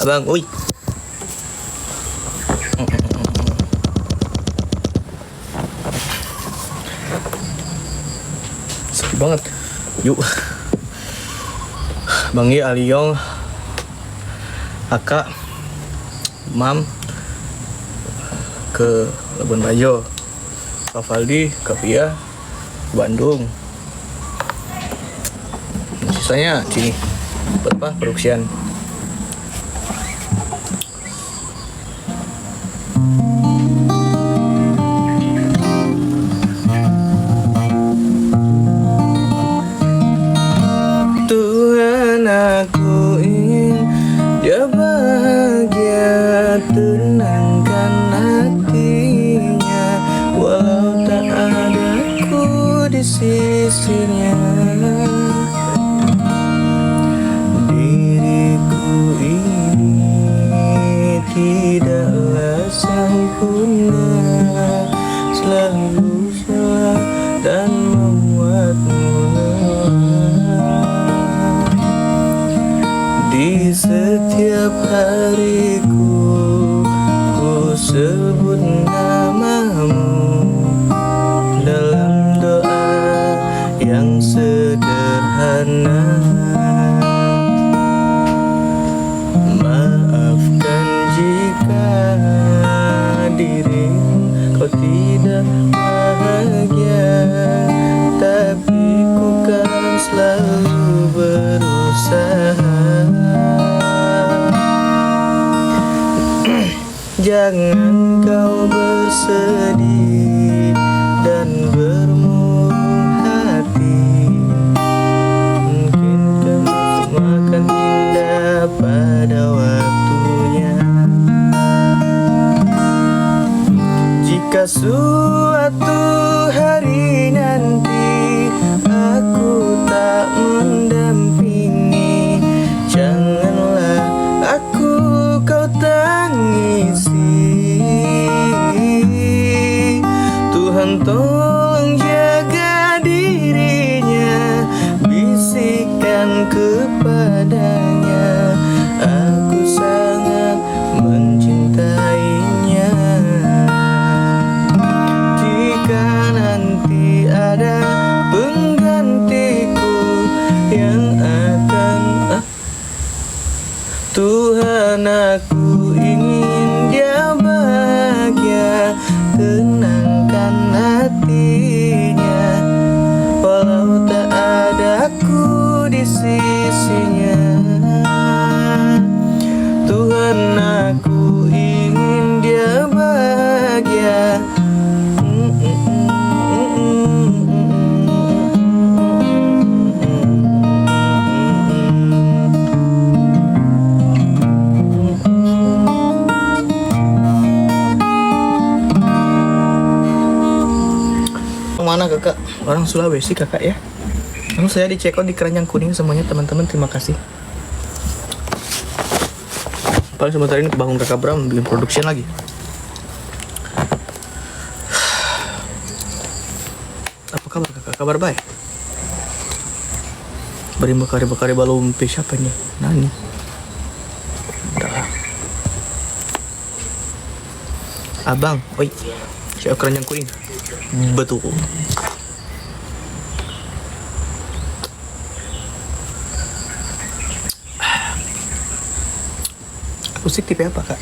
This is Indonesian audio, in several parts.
Abang, oi. Sepi banget. Yuk. Bang Yi, Aliong, Aka, Mam ke Labuan Bajo, Kak Valdi, Kak Pia, Bandung. Sisanya sini buat apa? Produksian. Tuhan, aku ingin dia bahagia, tenangkan hatinya, walau tak ada aku di sisinya. Diriku ini tidaklah sempurna, selalu salah dan membuatmu lelah. Di setiap hariku ku sebut namamu dalam doa yang sederhana. Maafkan jika dirimu kau tidak bahagia, tapi ku kan selalu berusaha. Jangan kau bersedih dan bermurung hati, mungkin kamu akan indah pada waktunya. Jika suatu hari nanti aku tak mendampingi, janganlah aku kau tangisi. Tuhan tolong jaga dirinya, bisikan kepadanya, aku sangat mencintainya. Jika nanti ada penggantiku yang akan Tuhan, aku ingin dia bahagia, tenangkan hatinya, walau tak ada aku di sisinya. Tuhan, aku ingin dia bahagia. Mana kakak? Orang Sulawesi kakak ya. Lalu saya di check out di Keranjang Kuning semuanya teman-teman, terima kasih. Paling sebentar ini kebangun kakak Bram bikin production lagi. Apa kabar kakak? Kabar baik? Berimba bakari balumpi siapa nih? Nani? Udah. Abang, oi. Saya Keranjang Kuning. Betul. Akustik tipe apa kak?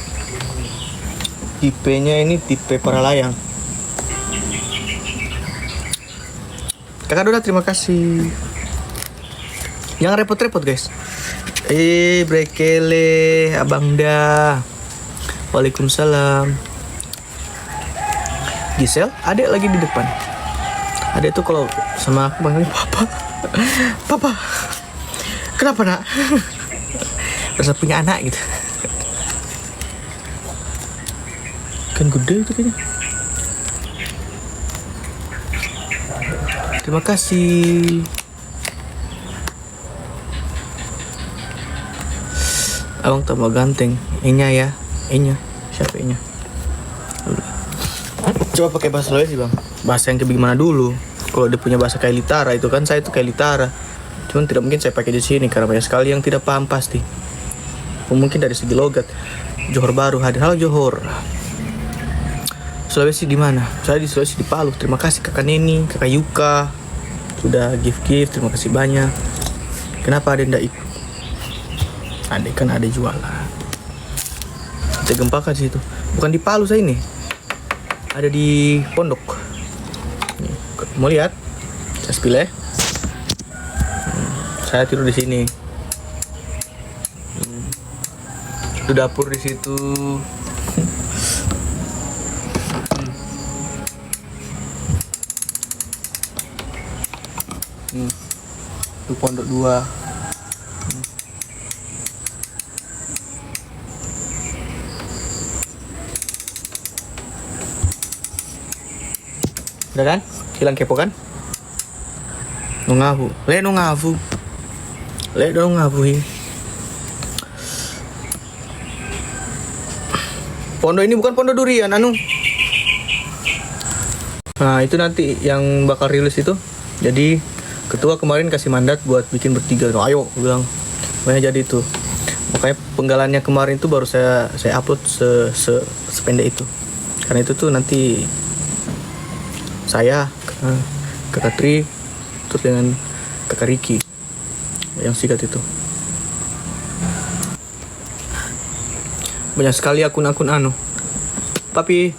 Tipenya ini tipe paralayang. Kakak Doda terima kasih. Jangan repot-repot guys. Brekele, Abang Da. Waalaikumsalam. Gisel, adek lagi di depan. Adek tuh kalau sama aku panggilnya papa. Papa. Kenapa nak? Rasa punya anak gitu. Kan gede itu kayaknya. Terima kasih. Abang tambah ganteng. Enya ya. Enya. Siapa Enya? Coba pakai bahasa Sulawesi bang. Bahasa yang kayak gimana dulu. Kalau dia punya bahasa kayak Litara itu kan, saya itu kayak Litara. Cuman tidak mungkin saya pakai di sini karena banyak sekali yang tidak paham pasti. mungkin dari segi logat. Johor baru hadir. Halo Johor. Sulawesi di mana? Saya di Sulawesi, di Palu. Terima kasih Kakak Neni, Kakak Yuka sudah gift. Terima kasih banyak. Kenapa ada ndak ikut? Ada kan ada jualan. Kita gempakan situ. Bukan di Palu saya ini. Ada di Pondok. Nih, mau lihat? Saya spill ya. Saya tidur di sini. Itu dapur di situ. Itu pondok 2. Udah kan? Hilang kepo kan? Nungavu. Le nungavu. Le dong ngavu. Pondok ini bukan pondok durian anu. Nah, itu nanti yang bakal rilis itu. Jadi ketua kemarin kasih mandat buat bikin bertiga. No, ayo, gue bilang. Makanya jadi itu. Makanya penggalannya kemarin itu baru saya upload sependek itu. Karena itu tuh nanti saya, Kakak Tri, terus dengan Kakak Riki yang sikat itu. Banyak sekali akun-akun anu. Tapi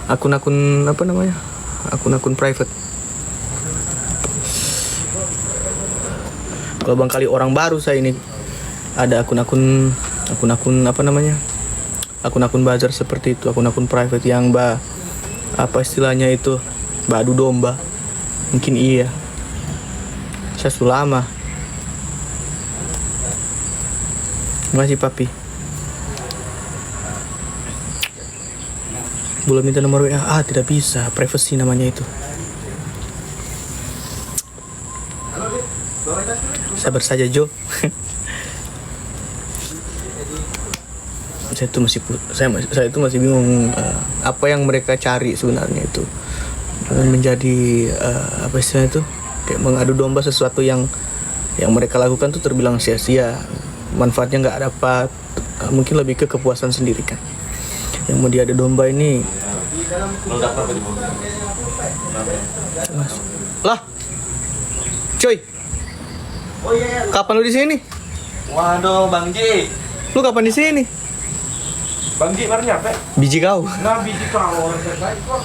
akun-akun apa namanya? Akun-akun private. Kalau bang kali orang baru saya ini ada akun-akun apa namanya? Akun-akun buzzer seperti itu, akun-akun private yang apa istilahnya itu? Adu domba. Mungkin iya. Saya sudah lama. Makasih papi. Belum minta nomor WA. Tidak bisa. Privacy namanya itu. Sabar saja Jo. saya itu masih bingung apa yang mereka cari sebenarnya itu. Menjadi apa istilahnya itu? Kayak mengadu domba sesuatu yang mereka lakukan tuh terbilang sia-sia. Manfaatnya nggak dapat. Mungkin lebih ke kepuasan sendiri kan. Yang mau diadu domba ini. Lah, cuy. Kapan lu di sini? Waduh, Bang Ji. Lu kapan di sini? Bang Ji baru nyampe. Biji kau. Nah, biji kau orang terbaik kok.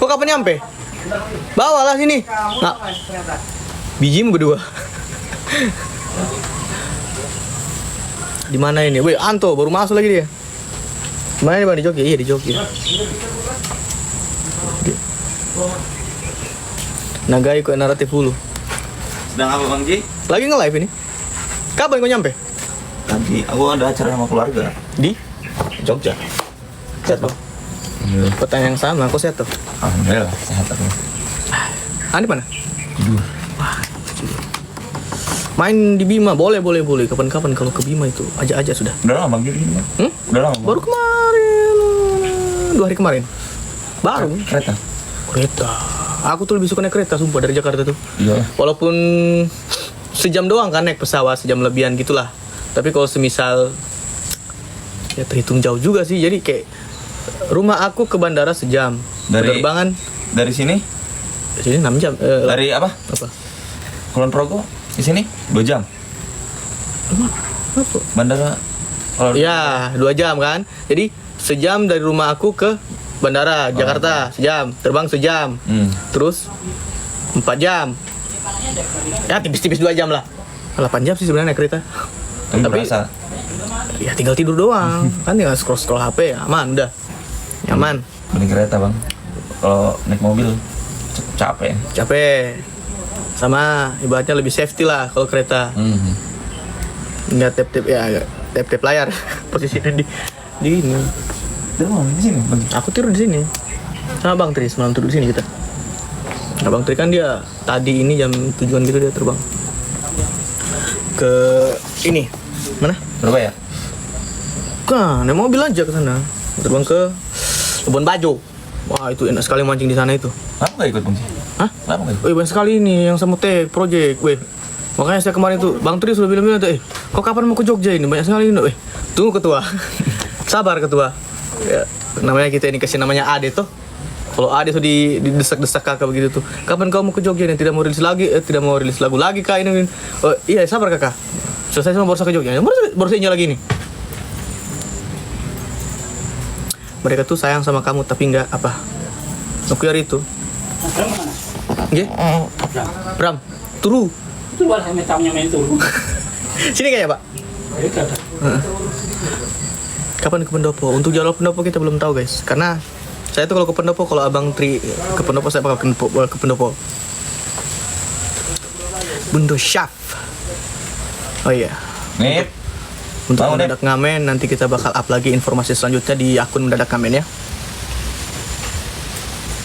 Kok kapan nyampe? Bawalah sini. Nah, bijimu berdua. Di mana ini? Wih, Anto baru masuk lagi dia. Mana nih Bang, di Jogja? Iya, di Jogja. Nagai kok naratif dulu. Sedang apa Bang Ji? Lagi nge-live ini. Kapan kau nyampe? Tadi aku ada acara sama keluarga Di Jogja. sehat Bang. Pertanyaan yang sama, aku sehat tuh. Alhamdulillah sehat aku. Andi mana? Tidur. Wah, main di Bima boleh. Kapan-kapan kalau ke Bima itu aja sudah. Udah lama Bang Ji ini. Udah lama. Baru kemarin. 2 hari kemarin. Baru. Kereta. Aku tuh lebih suka naik kereta sumpah dari Jakarta tuh. Iya. Walaupun sejam doang kan naik pesawat, sejam lebihan gitulah. Tapi kalau semisal ya terhitung jauh juga sih. Jadi kayak rumah aku ke bandara sejam. Penerbangan dari sini? Sini 6 jam. Dari apa? Apa? Kulon Progo di sini 2 jam. Apa? Bandara. Ya, 2 jam kan. Jadi sejam dari rumah aku ke bandara Jakarta sejam, terbang sejam. Terus 4 jam. Ya tipis-tipis 2 jam lah. 8 jam sih sebenarnya naik kereta. Tapi berasa. Ya tinggal tidur doang. Kan tinggal scroll HP, aman udah. Nyaman. Beli kereta Bang. Kalau naik mobil capek. Sama ibaratnya lebih safety lah kalau kereta. Nggak tap layar. Posisinya di ini. Di sini Bang. Aku tidur di sini. Sama Bang Tri semalam tidur di sini kita. Nah, Bang Tri kan dia tadi ini jam 7-an gitu dia terbang ke ini mana? Surabaya. Kan, naik mobil aja ke sana. Terbang ke Labuan Bajo. Wah, itu enak sekali mancing di sana itu. Kenapa nggak ikut Bang? Hah? Kenapa nggak ikut? Wih, banyak sekali ini yang sama Tech Project. Wih, makanya saya kemarin tuh Bang Tri sudah bilang tuh, kok kapan mau ke Jogja ini? Banyak sekali ini. Wih, Tunggu ketua. Sabar ketua. Ya, namanya kita ini kasih namanya Ade tuh. Kalau Ade tuh didesak-desak kakak begitu tuh. Kapan kau mau ke Jogja nih? Tidak mau rilis lagu lagi kak ini. Oh iya sabar kakak. Selesai semua baru ke Jogja. Baru saja lagi nih. Mereka tuh sayang sama kamu tapi nggak apa. Nuklir itu. Nggih. Bram, turu. Itu baru saya tamunya main turu. Sini kayaknya pak. Kapan ke pendopo? Untuk jalur pendopo kita belum tahu guys. Karena saya tuh kalau ke pendopo, kalau abang Tri ke pendopo saya bakal ke pendopo. Bundo Syaf. Oh iya. Nip. Untuk Bangun, mendadak ngamen nanti kita bakal up lagi informasi selanjutnya di akun mendadak ngamen ya.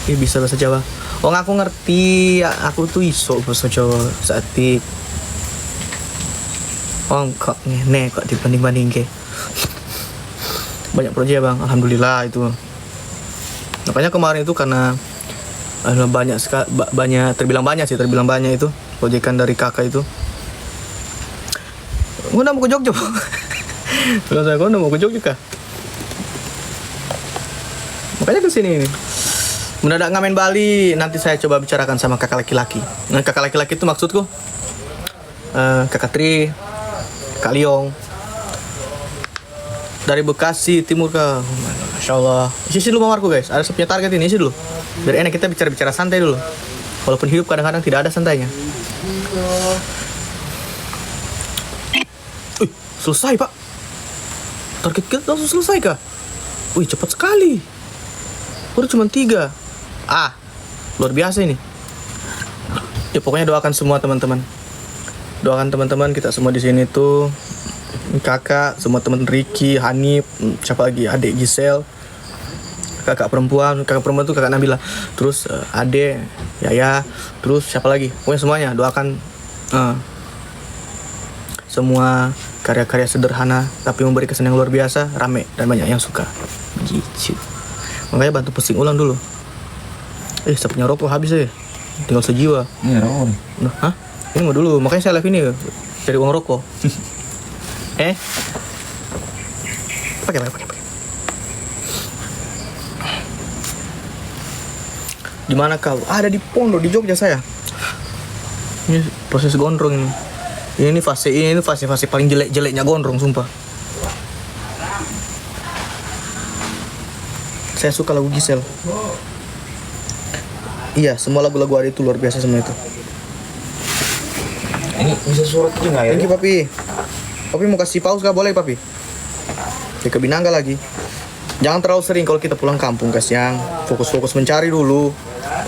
Ini bisa bahasa Jawa. Oh aku ngerti, aku tuh iso bahasa Jawa satik. Oh kok ngene kok dibanding-banding ke. Banyak proyek bang, alhamdulillah itu. Makanya kemarin itu karena terbilang banyak itu proyekan dari kakak itu. Gue udah mau ke Jogja. Kalau saya udah mau ke Jogja kah? Makanya kesini ini. Mendadak ngamen Bali, nanti saya coba bicarakan sama kakak laki-laki. Nah, kakak laki-laki itu maksudku kakak Tri, Kak Liong. Dari Bekasi timur ke Masya Allah. Isi dulu mamarku guys, ada punya target ini, isi dulu. Biar enak kita bicara-bicara santai dulu. Walaupun hidup kadang-kadang tidak ada santainya. Selesai pak. Target kita langsung selesai kah? Wih cepat sekali. Udah cuma 3. Luar biasa ini. Ya pokoknya doakan semua teman-teman. Doakan teman-teman kita semua di sini tuh. Kakak, semua teman Ricky, Hanif, siapa lagi? Adik Gisel. Kakak perempuan tuh kakak Nabila. Terus Ade, Yaya, terus siapa lagi? Pokoknya semuanya doakan semua karya-karya sederhana tapi memberi kesan yang luar biasa, rame dan banyak yang suka. Gitu. Makanya bantu pusing ulang dulu. Saya punya rokok habis tinggal sejiwa. Ini rokok nih. Hah? Ini mau dulu, makanya saya live ini cari uang rokok. Pakai. Di mana kau? Ada di Pondok di Jogja saya. Ini proses gondrong ini. Ini fase paling jeleknya gondrong sumpah. Saya suka lagu Gisel. Iya, semua lagu-lagu ada itu luar biasa semua itu. Ini bisa surat juga ya? Thank you papi. Papi mau kasih pause kah? Boleh papi. Ke Binangga lagi. Jangan terlalu sering kalau kita pulang kampung kasihan. Fokus-fokus mencari dulu.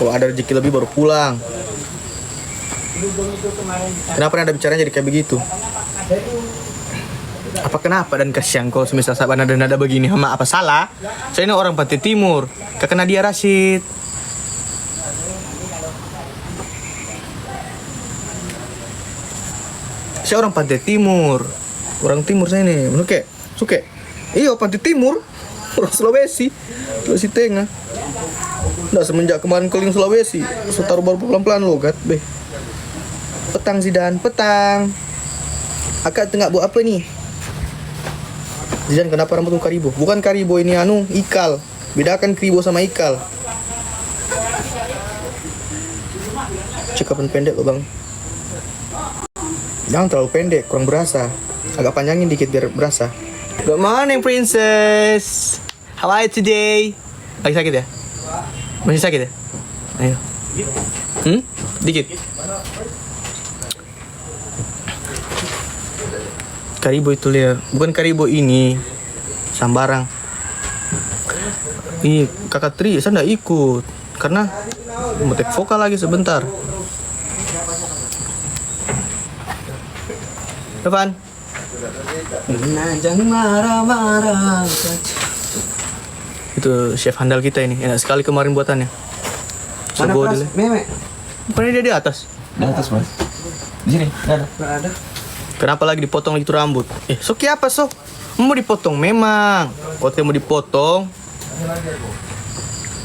Kalau ada rezeki lebih baru pulang. Kenapa ada bicaranya jadi kayak begitu? Apa kenapa dan kasihan kalau semisal sahabat nada begini sama apa salah? Saya ini orang Pantai Timur, kakak Nadia Rashid. Saya orang Pantai Timur, orang Timur saya ini, suke. Iya Pantai Timur, orang Sulawesi Tengah. Nggak semenjak kemarin keliling Sulawesi, taruh baru pelan-pelan logat, beh. Petang Zidan, petang. Akak tengah buat apa nih? Zidan kenapa rambutmu karibo? Bukan karibo ini ikal. Bedakan karibo sama ikal. Cekapan pendek loh bang. Jangan terlalu pendek, kurang berasa. Agak panjangin dikit biar berasa. Good morning princess. How are you today? Lagi sakit ya? Masih sakit ya? Ayo. Dikit. Karibo itu lihat, bukan karibo ini, sambarang. Ih, kakak Tri, saya nggak ikut karena mau take vokal lagi sebentar. Depan. Jangan marah-marah. Itu chef handal kita ini, enak sekali kemarin buatannya. Mana Meme? Bukannya dia di atas? Di atas mas. Di sini, nggak ada. Kenapa lagi dipotong gitu rambut? Sok apa sok? Mau dipotong memang. Kalau mau dipotong.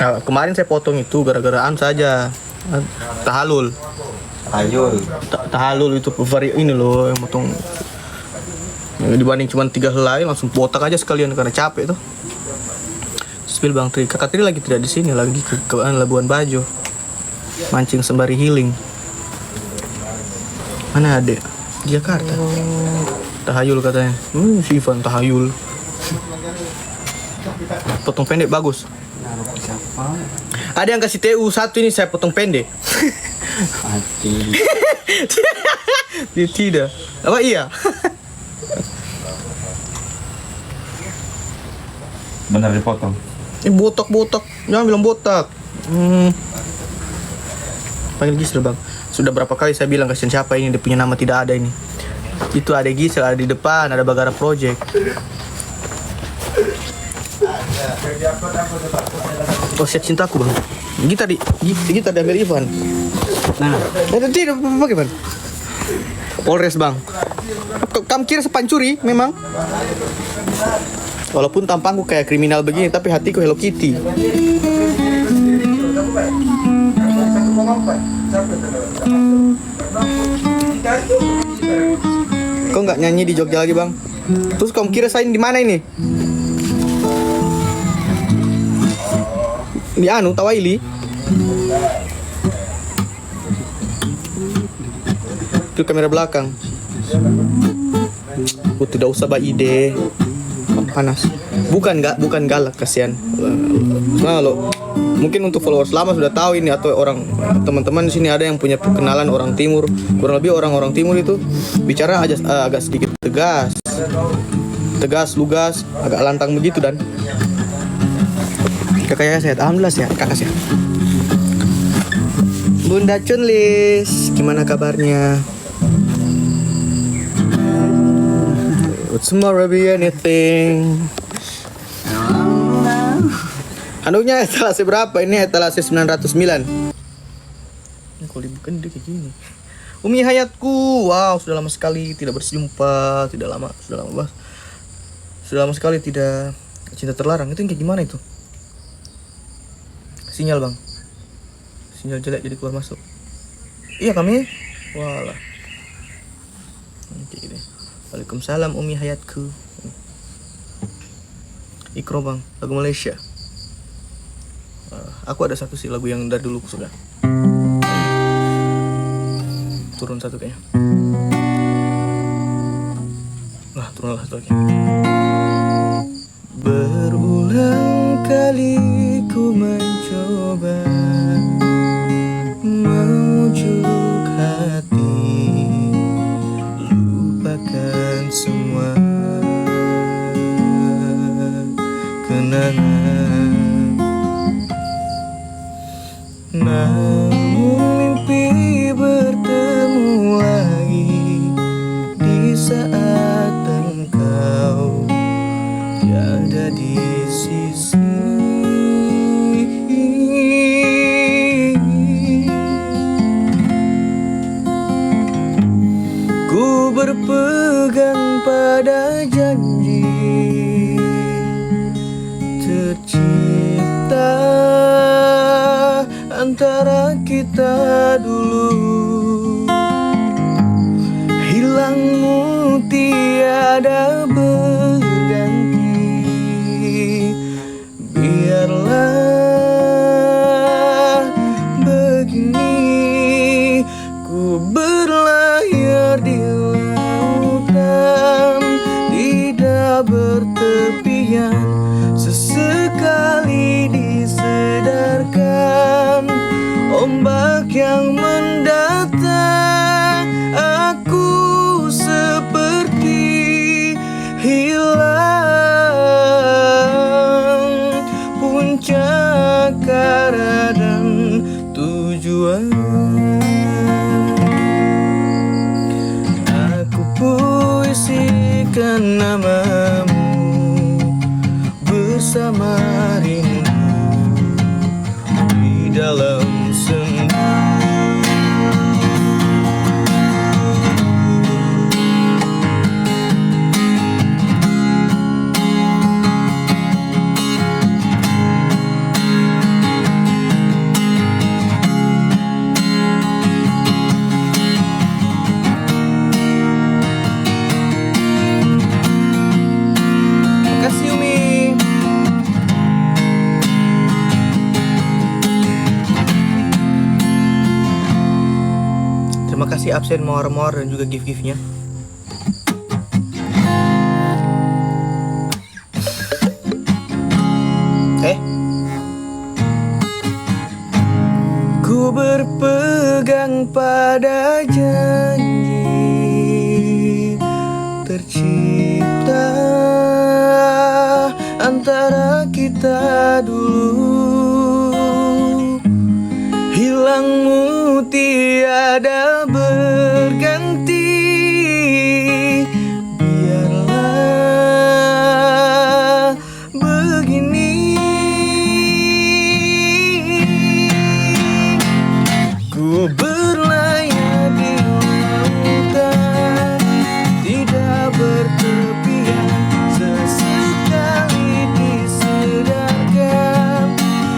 Nah, kemarin saya potong itu gara-garaan saja. Tahalul. Tahalul itu vari ini loh yang potong. Dibanding cuma 3 helai langsung botak aja sekalian karena capek tuh. Spill Bang Tri, Kakak Tri lagi tidak di sini, lagi ke Labuan Bajo. Mancing sembari healing. Mana adek? Di Jakarta. Tahayul katanya. Si Ivan tahayul. Potong pendek bagus. Ada yang kasih TU satu ini saya potong pendek. Dia tidak. Apa iya? Benar dipotong. Ini botak. Jangan bilang botak. Panggil Gisel Bang. Sudah berapa kali saya bilang kasihan siapa ini, dia punya nama tidak ada ini. Itu ada Gisel, ada di depan, ada Bagara Project. Oh, siap cintaku Bang. Kita diambil Ivan. Nah, tidak bagaimana? Polres Bang. Kamu kira sepancuri memang? Walaupun tampangku kayak kriminal begini, tapi hatiku Hello Kitty. Kau nggak nyanyi di Jogja lagi Bang? Terus kamu kira saya di mana ini? Di Tawaili. Itu kamera belakang. Aku tidak usah ide. Panas. Bukan galak, kasihan. Nah, lo mungkin untuk followers lama sudah tahu ini, atau orang teman-teman di sini ada yang punya kenalan orang timur. Kurang lebih orang-orang timur itu bicara agak sedikit tegas, lugas, agak lantang begitu. Dan kakaknya sehat, alhamdulillah sehat, kakak sehat. Bunda Chunlis, gimana kabarnya? Would tomorrow be anything? Handuknya etalase berapa? Ini etalase 909. Ini kalau dibuka dia kayak gini. Umi Hayatku, wow, sudah lama sekali tidak berjumpa, sudah lama sekali tidak cinta terlarang. Itu yang kayak gimana itu? Sinyal Bang, sinyal jelek jadi keluar masuk. Iya kami, walah. Oke gini. Waalaikumsalam Umi Hayatku. Ikro Bang, lagu Malaysia. Aku ada satu sih lagu yang dari dulu sudah. Turun satu kayaknya. Nah, turunlah satu lagi. Berulang kali ku mencoba memujuk hati, lupakan semua kenangan. Namun mimpi bertemu lagi di saat engkau tiada di sisi. Ku berpegang pada janji tercipta antara kita dulu. Hilangmu tiada berganti. Biarlah begini, ku berlayar di lautan, tidak bertepian. Sesekali disedarkan ombak yang mendatang, aku seperti hilang puncak arah dan tujuan. Aku puisikan namamu bersama rindu di dalam sendu. kasih absen mawar-mawar dan juga gift-giftnya. Ku berpegang pada janji tercipta antara kita dulu. Hilangmu tiada berganti. Biarlah begini. Ku berlayar di lautan, tidak bertepian. Sesekali disedarkan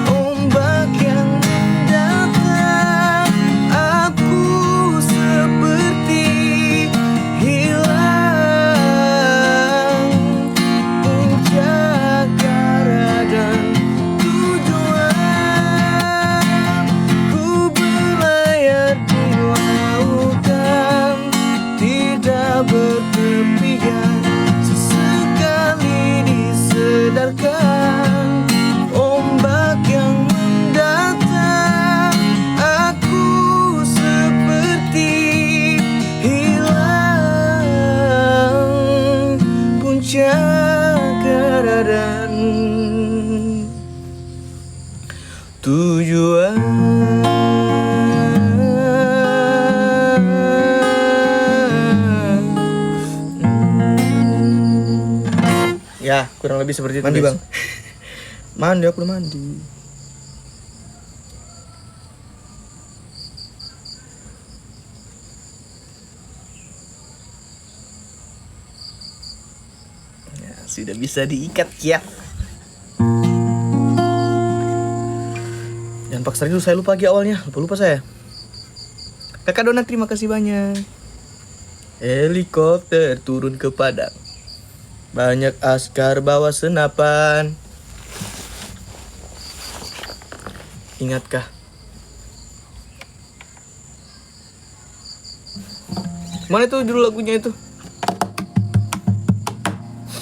ombak yang mendatang. Aku seperti hilang puncak arah dan tujuan. Ku berlayar di lautan, tidak bertepian. Sesekali disedarkan ombak yang mendatang. Aku seperti hilang puncak arah dan tujuan. Ya, kurang lebih seperti itu. Mandi, Bang. Mandi, aku udah mandi. Ya, sudah bisa diikat ya. Jangan paksa dulu, saya lupa lagi awalnya. Lupa saya. Kakak Dona, terima kasih banyak. Helikopter turun ke Padang. Banyak askar bawa senapan. Ingatkah? Mana itu judul lagunya itu?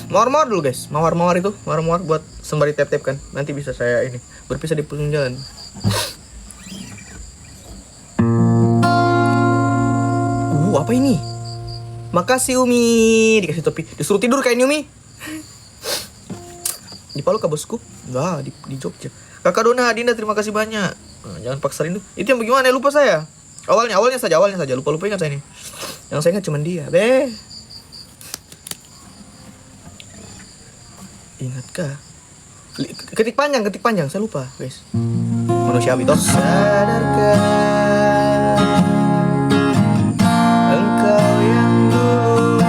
Mawar-mawar dulu guys. Mawar-mawar itu. Mawar-mawar buat sembari tap-tap kan. Nanti bisa saya ini berpisah di ujung jalan. Apa ini? Makasih Umi, dikasih topi, disuruh tidur kayaknya Umi. Di Palu kah bosku? Enggak, di Jogja. Kakak Dona Adinda, terima kasih banyak. Nah, jangan paksa rindu. Itu yang bagaimana? Lupa saya. Awalnya saja. Lupa ingat saya ini. Yang saya ingat cuma dia. Ingatkah? Ketik panjang. Saya lupa, guys. Manusiawi toh. Sadarkah? Engkau yang dulu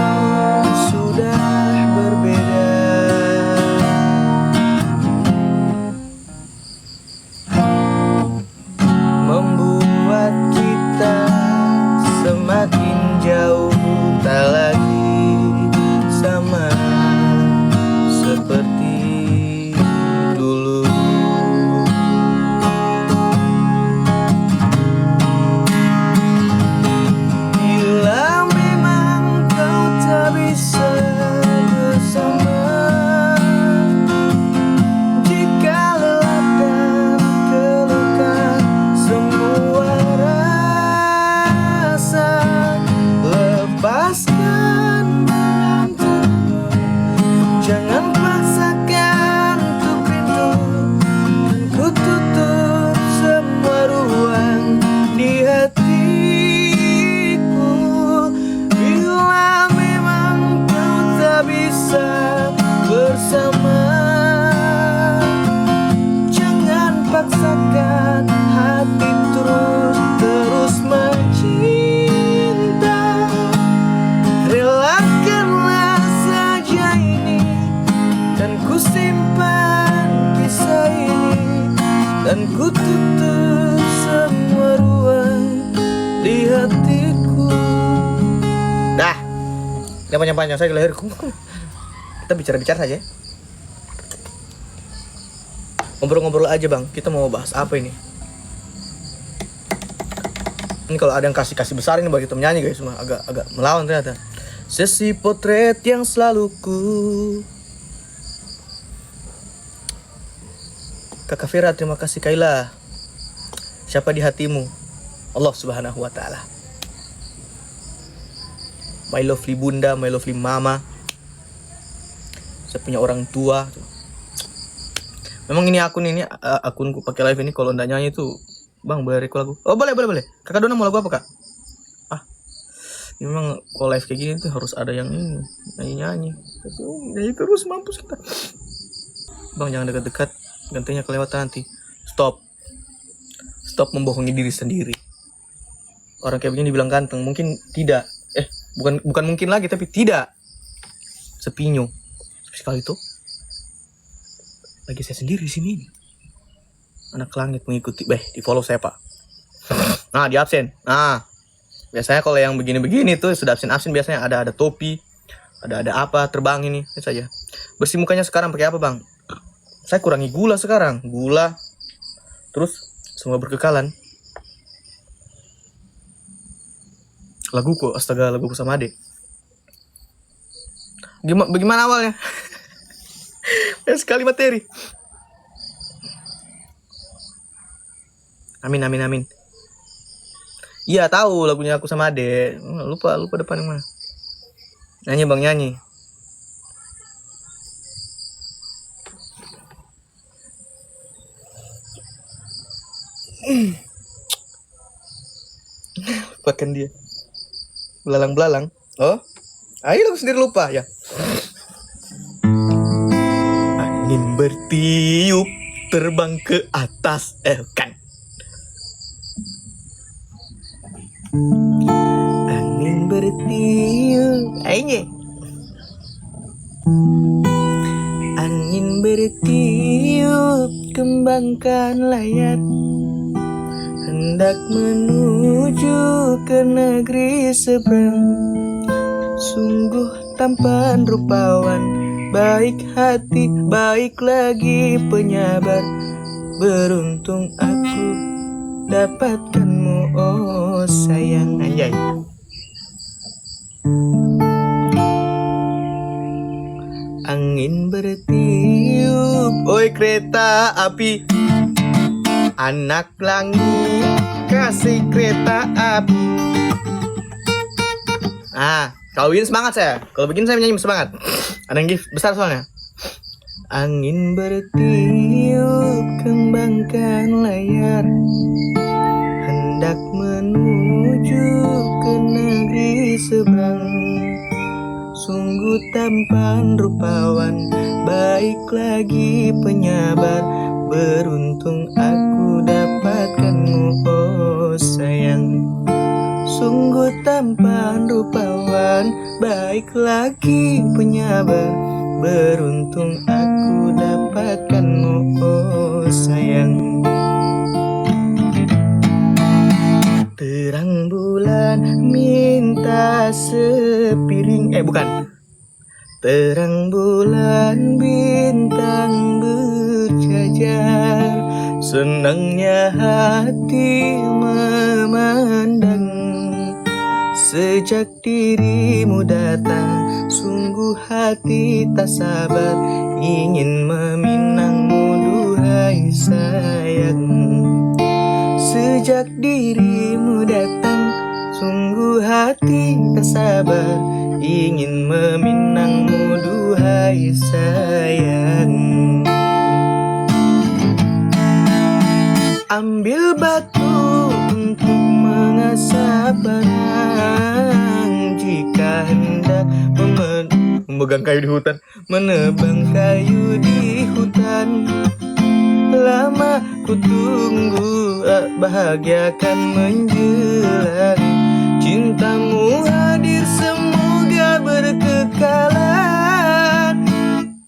sudah berbeda, membuat kita semakin jauh, tak lagi sama seperti dulu. Dan ku tutup semua ruang di hatiku. Dah, jangan panjang-panjang, saya leherku. Kita bicara-bicara saja. Ngobrol-ngobrol aja bang, kita mau bahas apa ini? Ini kalau ada yang kasih besar ini bagi kita menyanyi guys, cuma agak melawan ternyata. Sesi potret yang selalu ku. Kakak Vera, terima kasih. Kaila, siapa di hatimu? Allah Subhanahu wa Ta'ala. My lovely bunda, my lovely mama. Saya punya orang tua. Memang ini akunku pakai live ini. Kalau ndak nyanyi tuh, bang boleh request lagu? Oh boleh. Kakak Dona mau lagu apa kak? Ini memang kalau live kayak gini tuh harus ada yang ini nyanyi. Tapi nyanyi terus mampus kita. Bang jangan dekat-dekat, gantinya kelewatan nanti. Stop membohongi diri sendiri. Orang kayak begini dibilang ganteng, mungkin tidak. Bukan mungkin lagi, tapi tidak. Sepinyo. Sekali itu. Lagi saya sendiri di sini. Anak langit mengikuti. Di follow saya pak. Nah di absen. Nah biasanya kalau yang begini-begini tuh sudah absen biasanya ada topi, ada apa terbang ini saja. Bersih mukanya sekarang pakai apa bang? Saya kurangi gula sekarang, terus semua berkekalan. Laguku, astaga, laguku sama Ade. Bagaimana awalnya? Sekali materi. Amin. Iya tahu lagunya aku sama Ade. Lupa depan yang mana. Nyanyi bang, nyanyi. Lupakan dia. Belalang. Oh, ayo aku sendiri lupa ya. Angin bertiup terbang ke atas, kan. Angin bertiup, ayo. Angin bertiup kembangkan layar, hendak menuju ke negeri seberang. Sungguh tampan rupawan, baik hati, baik lagi penyabar. Beruntung aku dapatkanmu, oh sayang. Anjay. Angin bertiup, oi kereta api, anak langit kasih kereta api. Kalau begini semangat saya. Kalau begini saya menyanyi semangat. Ada yang gift besar soalnya. Angin bertiup kembangkan layar, hendak menuju ke negeri seberang. Sungguh tampan rupawan, baik lagi penyabar. Beruntung aku dapatkanmu, oh sayang. Sungguh tampan rupawan, baik lagi penyabar. Beruntung aku dapatkanmu, oh sayang. Terang bulan minta sepiring, bukan. Terang bulan bintang berjajar, senangnya hati memandang. Sejak dirimu datang, sungguh hati tak sabar, ingin meminangmu duhai sayang. Sejak dirimu datang, sungguh hati tak sabar, ingin meminangmu duhai sayang. Ambil batu untuk mengasah barang, jika hendak memegang kayu di hutan, menebang kayu di hutan. Lama ku tunggu, bahagia akan menjelang. Cintamu hadir semoga berkekalan.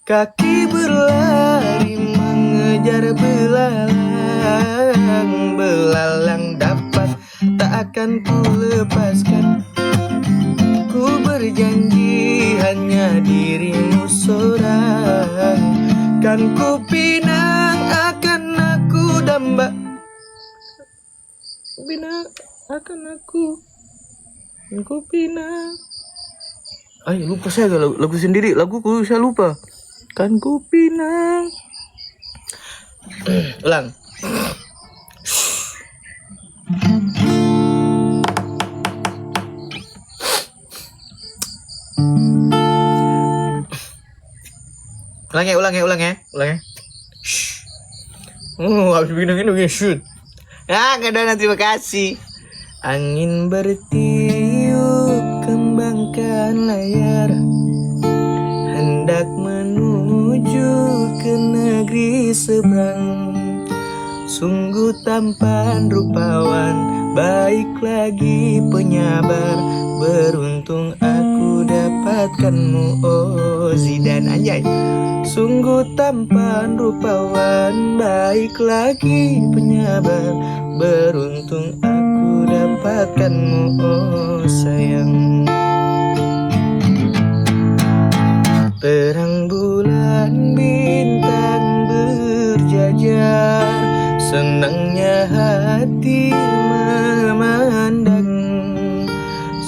Kaki berlari mengejar belalang, belalang dapat tak akan ku lepaskan. Ku berjanji hanya dirimu seorang, kan ku pinang akan aku damba. Bina akan aku pinang. Ay, lupa saya lagu sendiri, laguku saya lupa. Kan ku pinang. Ulang. Ulang ya. Habis begini shoot. Kadang terima kasih. Angin bertiup kembangkan layar, hendak menuju ke negeri seberang. Sungguh tampan rupawan, baik lagi penyabar. Beruntung aku dapatkanmu, oh Zidane, anjay. Sungguh tampan rupawan, baik lagi penyabar. Beruntung aku dapatkanmu, oh sayang. Terang bulan bintang berjajar, senangnya hati memandang.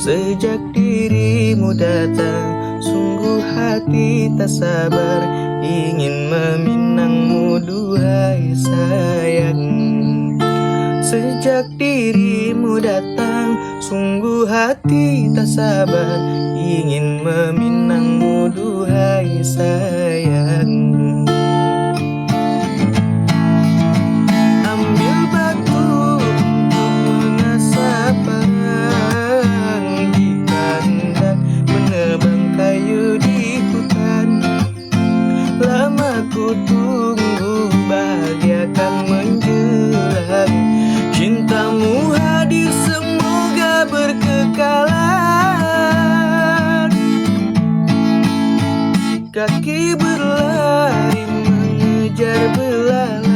Sejak dirimu datang, sungguh hati tak sabar, ingin meminangmu duhai sayang. Sejak dirimu datang, sungguh hati tak sabar, ingin meminangmu duhai sayang. Ambil batu untuk mengasah parang, jika hendak menebang kayu di hutan. Lama ku tunggu, bahagia kan menjelang. Cintamu hadir, semoga berkekalan. Kaki berlari mengejar belalang,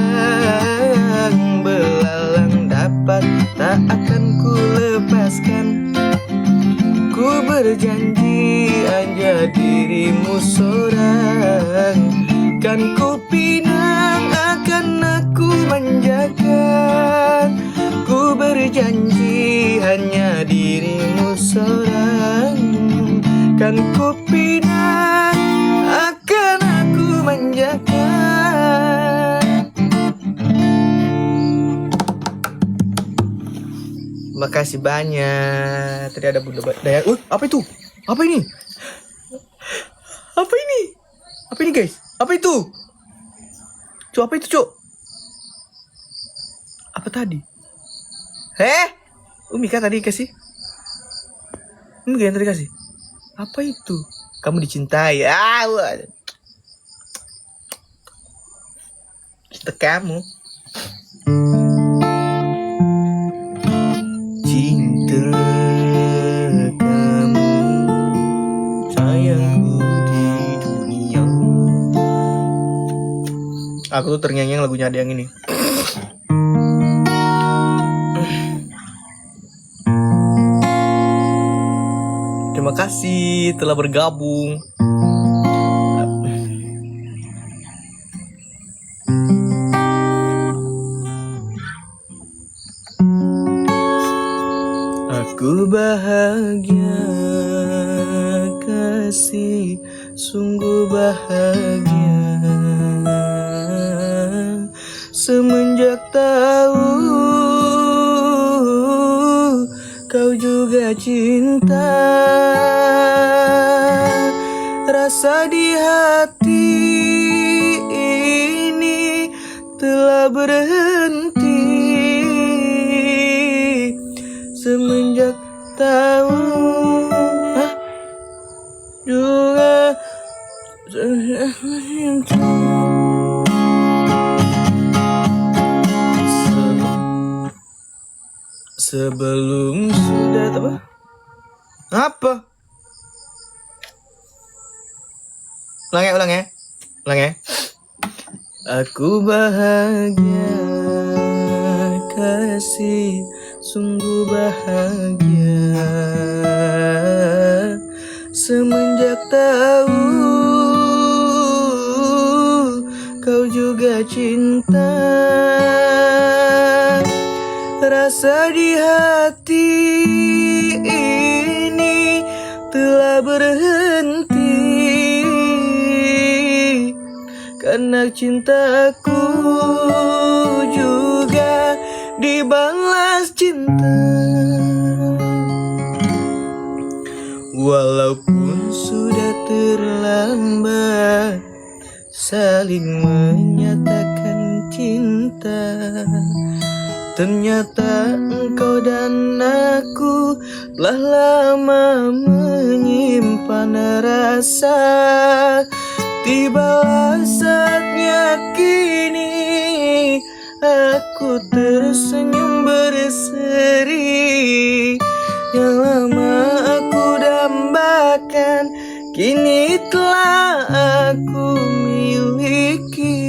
belalang dapat tak akan ku lepaskan. Ku berjanji hanya dirimu seorang, kan ku pinang akan aku manjakan. Ku berjanji hanya dirimu seorang, kan ku pinang akan aku manjakan. Makasih banyak. Tadi ada Bunda Daya. Apa itu? Apa ini? Apa ini? Apa ini guys? Apa itu? Cuk, apa itu cuk? Apa tadi? Umi kan tadi kasih? Umi kan tadi kasih? Apa itu? Kamu dicintai. Cinta kamu. Cinta kamu, sayangku di dunia. Aku tuh terngiang-ngiang lagunya ada yang ini. Terima kasih telah bergabung. Aku bahagia kasih, sungguh bahagia. Semenjak tahu kau juga cinta, rasa di hati ini telah berhenti. Semenjak tahu juga sebelum sudah apa? Ulang ya. Aku bahagia kasih, sungguh bahagia. Semenjak tahu kau juga cinta, Rasa di hati ini telah berhenti, karena cintaku juga dibalas cinta. Walaupun sudah terlambat saling menyatakan cinta, ternyata engkau dan aku telah lama menyimpan rasa. Tibalah saatnya kini aku tersenyum berseri. Yang lama aku dambakan kini telah aku miliki.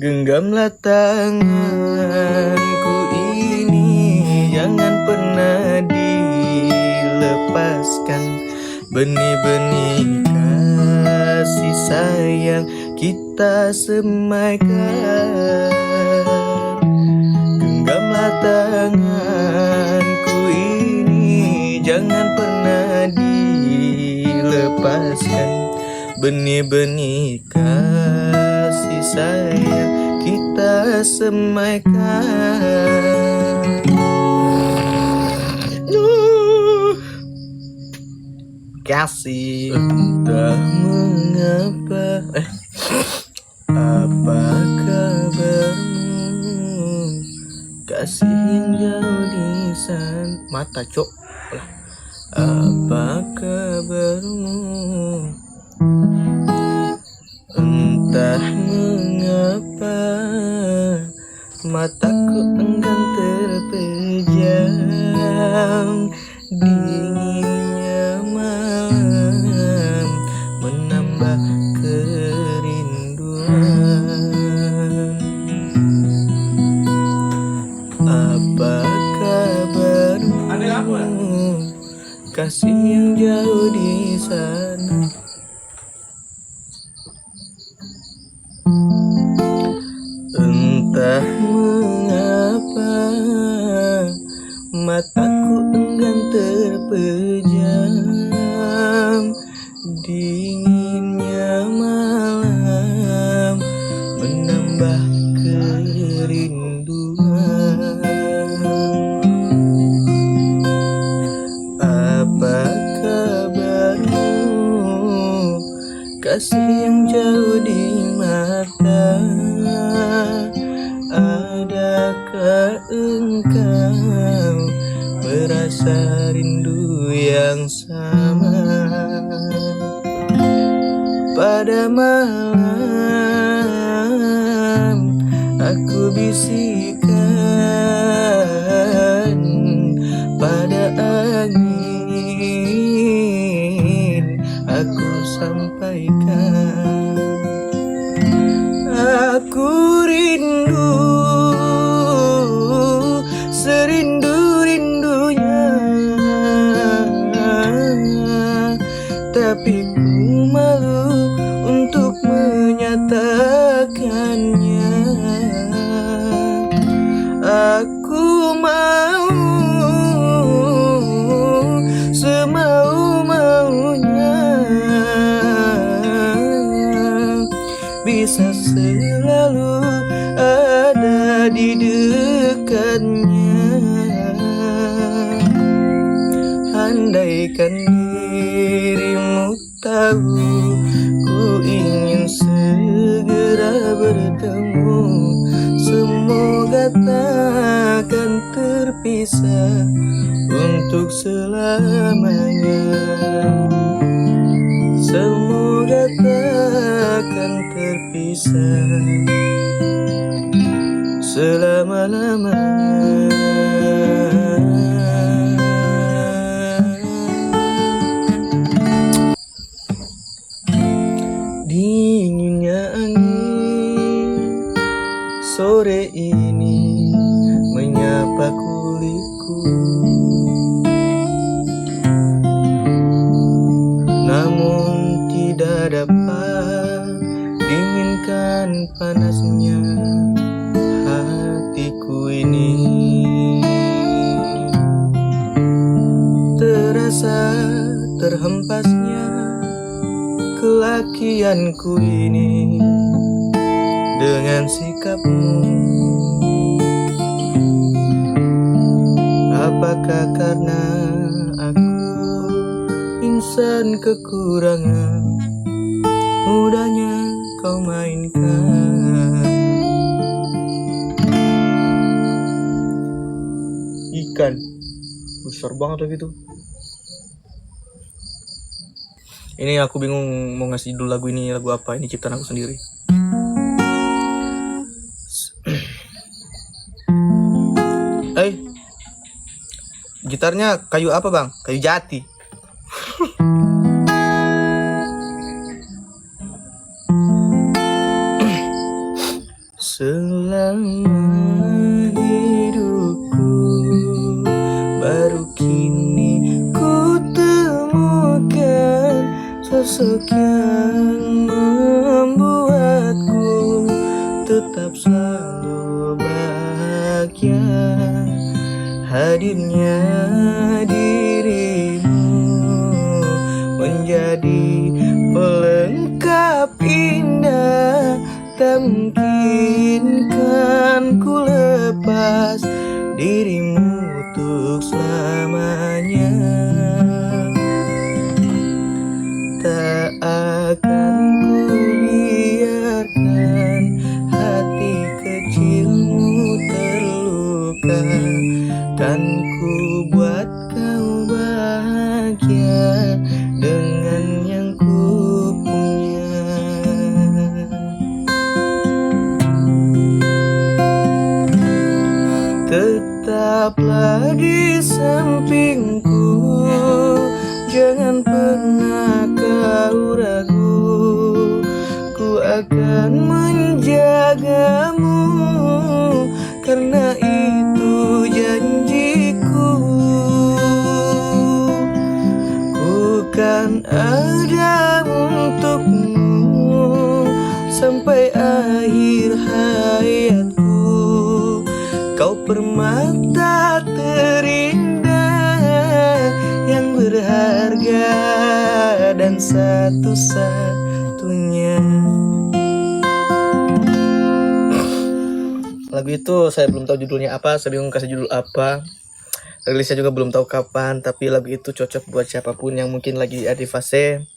Genggamlah tanganku ini, jangan pernah dilepaskan. Benih-benih kasih sayang kita semaikan. Genggamlah tanganku ini, jangan pernah dilepaskan. Benih-benih kasih sayang kita semaikan. Kasih entah mengapa, apa kabarmu? Kasih yang jauh di sana. Mata cok. Apa kabarmu? Entah mengapa mataku enggan terpejam. Dinginnya malam menambah kerinduan. Apa kabarmu? Kasih yang jauh di sana. Entah mengapa mataku enggan terpejam. Dinginnya malam menambah kerinduan. Apa kabarmu? Kasih yang jauh di mata. Adakah engkau merasa rindu yang sama? Pada malam aku bisikkan, pada angin aku sampaikan. Aku rindu, serindu-rindunya, tapi ku malu untuk menyatakannya. Aku mau semau-maunya, bisa selalu ada di dekatnya. Andaikan dirimu tahu, ku ingin segera bertemu. Semoga takkan terpisah untuk selamanya. Semoga takkan terpisah selama-lamanya. Dinginnya angin sore ini menyapa kulitku, namun tidak dapat dinginkan dengan panasnya hatiku ini. Terasa terhempasnya kelakianku ini dengan sikapmu. Apakah karena aku insan kekurangan, mudahnya kau mainkan. Ikan besar banget lagi tuh. Ini aku bingung mau ngasih judul lagu ini lagu apa. Ini ciptaan aku sendiri. Gitarnya kayu apa bang? Kayu jati. Selama hidupku baru kini ku temukan sosok yang membuatku tetap selalu bahagia. Hadirnya dirimu menjadi pelengkap indah. Tak mungkin kan ku lepas dirimu untuk selamanya. Tak akan ku biarkan hati kecilmu terluka. Kan ku buat kau bahagia dengan yang ku punya. Tetaplah di sampingku, jangan pernah kau ragu. Ku akan menjagamu, karena itu janjiku. Ku kan ada untukmu sampai akhir hayatku. Kau permata terindah yang berharga dan satu-satunya. Lagu itu saya belum tahu judulnya apa, saya bingung kasih judul apa. Rilisnya juga belum tahu kapan, tapi lagu itu cocok buat siapapun yang mungkin lagi ada di fase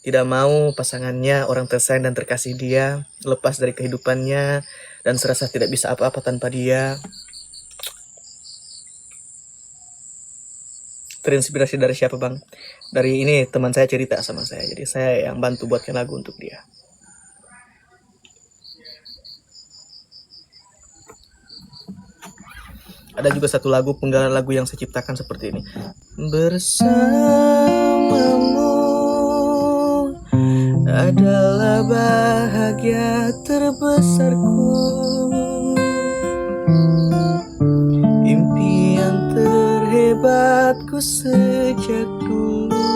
tidak mau pasangannya, orang tersayang dan terkasih dia lepas dari kehidupannya dan serasa tidak bisa apa-apa tanpa dia. Terinspirasi dari siapa bang? Dari ini teman saya cerita sama saya, jadi saya yang bantu buatkan lagu untuk dia. Ada juga satu lagu, penggalan lagu yang saya ciptakan seperti ini. Bersamamu adalah bahagia terbesarku, impian terhebatku sejak dulu,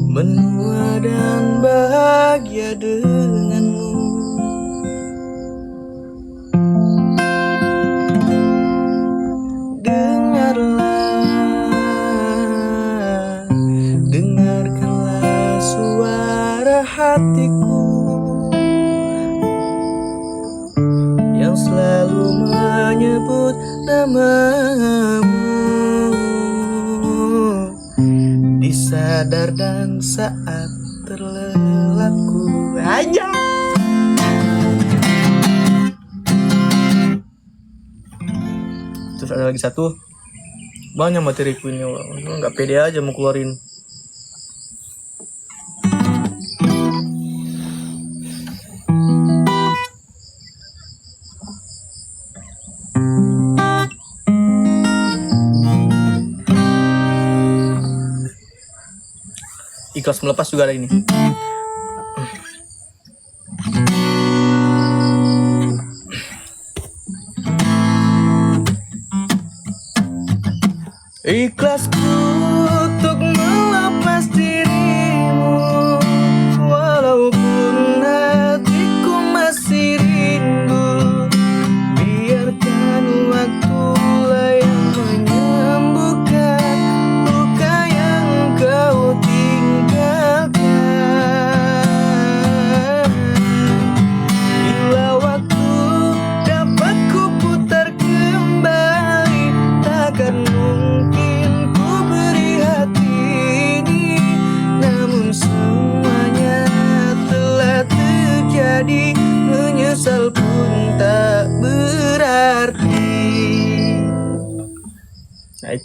menua dan bahagia denganmu. Dengarkanlah suara hatiku yang selalu menyebut namamu di sadar dan saat terlelapku. Aja. Terus ada lagi satu, banyak materiku ini, nggak pede aja mau keluarin. Ikhlas melepas juga ada ini. Ikhlasku untuk melepas dirimu, walaupun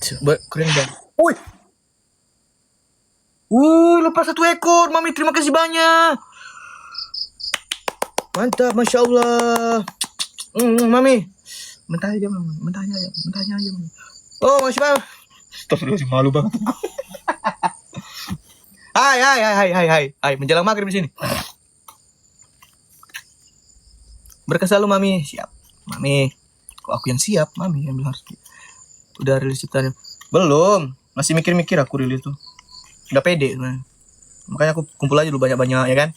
Keren bang. Woi. Lepas 1 ekor, Mami. Terima kasih banyak. Mantap, Masya Allah. Mami. Mentah aja, Mami. Mentahnya aja, Mami. Oh, Masya Allah. Astagfirullahaladzim, malu banget. Hai. Menjelang maghrib di sini. Berkah selalu, Mami. Siap. Mami. Kok aku yang siap, Mami yang harus. Udah rilis ciptaannya. Belum. Masih mikir-mikir aku rilis tuh. Gak pede. Makanya aku kumpul aja dulu banyak-banyak, ya kan?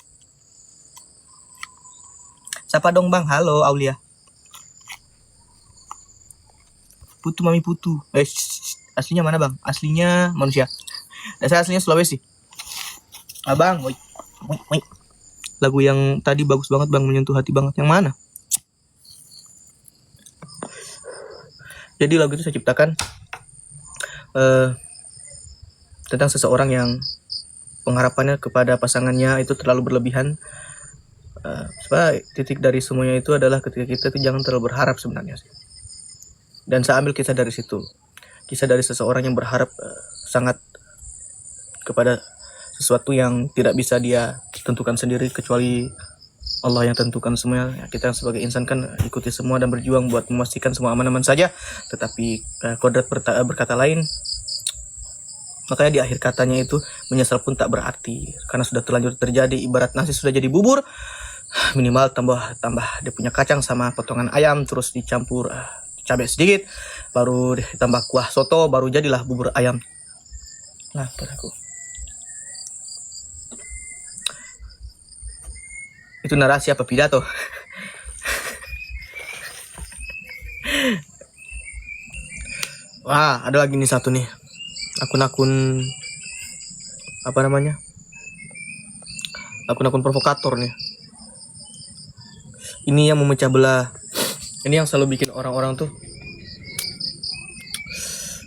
Siapa dong, Bang? Halo, Aulia. Putu, Mami Putu. Aslinya mana, Bang? Aslinya manusia. Saya aslinya Sulawesi. Abang, woi. Lagu yang tadi bagus banget, Bang, menyentuh hati banget. Yang mana? Jadi lagu itu saya ciptakan tentang seseorang yang pengharapannya kepada pasangannya itu terlalu berlebihan. Titik dari semuanya itu adalah ketika kita itu jangan terlalu berharap sebenarnya sih. Dan saya ambil kisah dari situ. Kisah dari seseorang yang berharap sangat kepada sesuatu yang tidak bisa dia tentukan sendiri kecuali Allah yang tentukan semuanya. Ya, kita sebagai insan kan ikuti semua dan berjuang buat memastikan semua aman-aman saja. Tetapi kodrat berkata lain. Makanya di akhir katanya itu menyesal pun tak berarti. Karena sudah terlanjur terjadi, ibarat nasi sudah jadi bubur. Minimal tambah dia punya kacang sama potongan ayam, terus dicampur cabai sedikit, baru ditambah kuah soto, baru jadilah bubur ayam. Nah, padaku. Itu narasi apa pidato? Wah, ada lagi nih satu nih. Akun-akun apa namanya? Akun-akun provokator nih. Ini yang memecah belah. Ini yang selalu bikin orang-orang tuh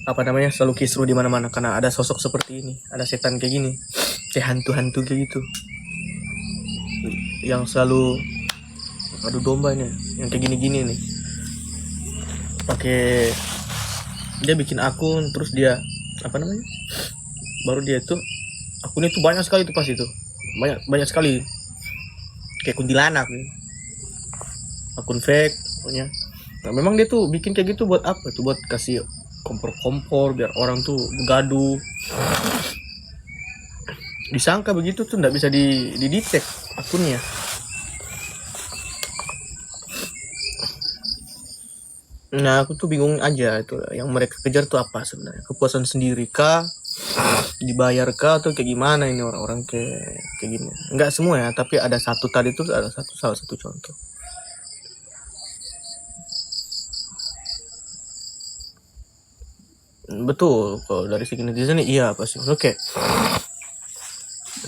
apa namanya? Selalu kisruh di mana-mana karena ada sosok seperti ini, ada setan kayak gini, kayak hantu-hantu kayak gitu. Yang selalu adu domba nih, yang kayak gini-gini nih. Pakai dia bikin akun terus dia apa namanya? Baru dia tuh akun itu banyak sekali tuh pas itu. Banyak sekali. Kayak kuntilanak nih. Akun fake pokoknya. Nah, memang dia tuh bikin kayak gitu buat apa? Itu buat kasih kompor-kompor biar orang tuh gaduh. Disangka begitu tuh nggak bisa didetect akunnya. Nah, aku tuh bingung aja itu yang mereka kejar tuh apa sebenarnya? Kepuasan sendiri kah? Dibayar kah atau kayak gimana ini orang-orang kayak gini? Enggak semua ya, tapi ada satu tadi tuh salah satu contoh. Betul, kalau dari segi netizen iya pasti. Oke.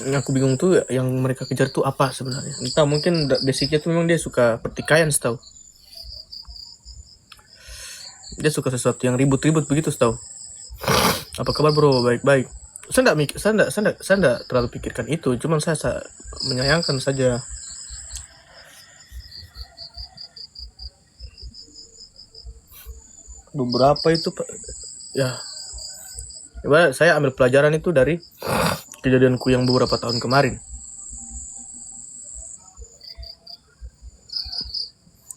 Yang aku bingung tuh yang mereka kejar tuh apa sebenarnya? Entah mungkin basicnya tuh memang dia suka pertikaian setahu. Dia suka sesuatu yang ribut-ribut begitu setahu. Apa kabar bro? Baik-baik. Saya enggak terlalu pikirkan itu, cuman saya menyayangkan saja. Beberapa itu ya saya ambil pelajaran itu dari kejadianku yang beberapa tahun kemarin.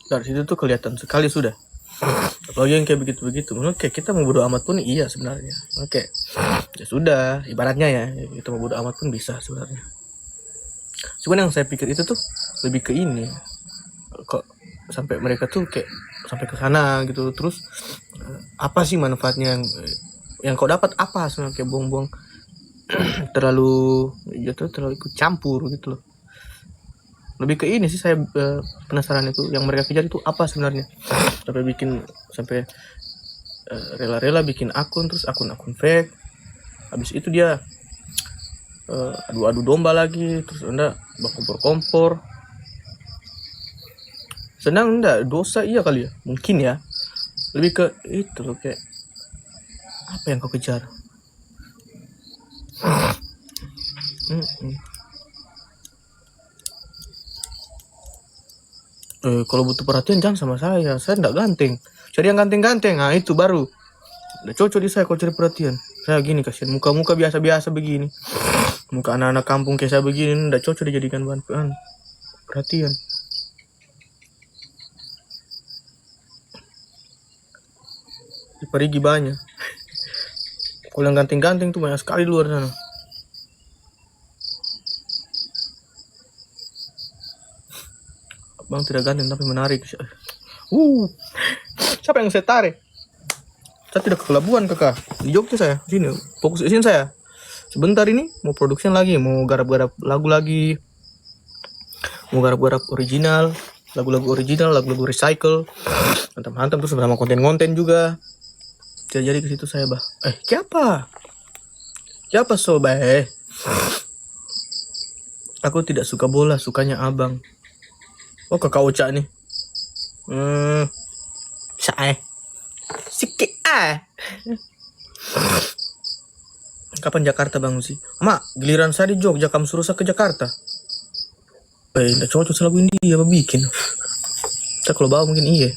Dari situ tuh kelihatan sekali sudah. Apalagi yang kayak begitu-begitu. Oke, kita mau bodo amat pun iya sebenarnya. Oke. Ya sudah, ibaratnya ya, kita mau bodo amat pun bisa sebenarnya. Cuman yang saya pikir itu tuh lebih ke ini. Kok sampai mereka tuh kayak sampai ke sana gitu. Terus apa sih manfaatnya yang kau dapat apa sebenarnya, kayak buang-buang terlalu ikut campur gitu loh. Lebih ke ini sih saya penasaran itu yang mereka kejar itu apa sebenarnya. Sampai rela-rela bikin akun, terus akun fake. Habis itu dia adu domba lagi, terus anda berkompor-kompor. Senang enggak? Dosa iya kali ya, mungkin ya. Lebih ke itu loh, kayak apa yang kau kejar. Kalau butuh perhatian jangan sama saya enggak ganteng. Cari yang ganteng-ganteng, nah itu baru Udah cocok di saya kalau cari perhatian. Saya gini kasihan, muka-muka biasa-biasa begini. Muka anak-anak kampung kayak saya begini, udah cocok dijadikan bahan perhatian. Di Parigi banyak. Kalau yang ganteng-ganteng tuh banyak sekali di luar sana. Abang tidak ganteng tapi menarik. Siapa yang saya tarik? Saya tidak ke Labuan kakak. Di Jogja saya. Sini, fokus di sini saya. Sebentar ini mau produksi lagi, mau garap-garap lagu lagi. Mau garap-garap original, lagu-lagu original, lagu-lagu recycle. Mantap-mantap terus sama konten-konten juga. Jadi ke situ saya, bah. Siapa? Siapa sobat? Aku tidak suka bola, sukanya abang. Oh, kakak Oca nih. Saya. Sikit Kapan Jakarta bang sih? Mak, giliran saya di Jogja, kamu suruh saya ke Jakarta. Nggak cocok selalu India apa bikin. Saya kalau bawa mungkin iya.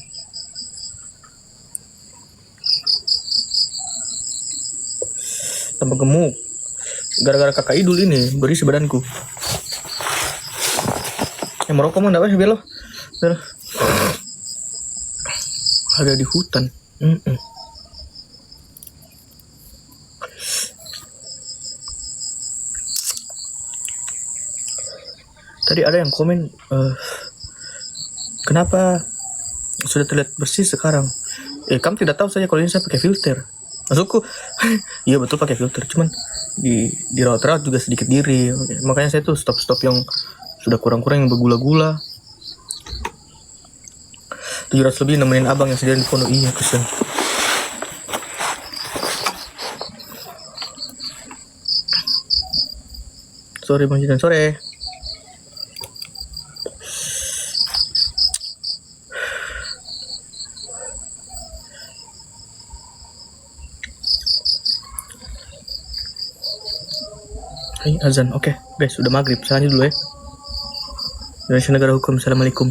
Tambah gemuk. Gara-gara kakak Idul ini berisi badanku. Merokok mah enggak belok. Ada di hutan. Tadi ada yang komen, kenapa sudah terlihat bersih sekarang? Kamu tidak tahu saja kalau ini saya pakai filter. Maksudku, iya betul pakai filter, cuman di rawat-rawat juga sedikit diri. Makanya saya tuh stop yang sudah kurang-kurang yang bergula-gula. 700 lebih nemenin abang yang sediaan di pondok. Iya kesian. Sore Bang Jidan, sore. Azan, oke guys, sudah maghrib, saya dulu ya. Indonesia negara hukum. Assalamualaikum.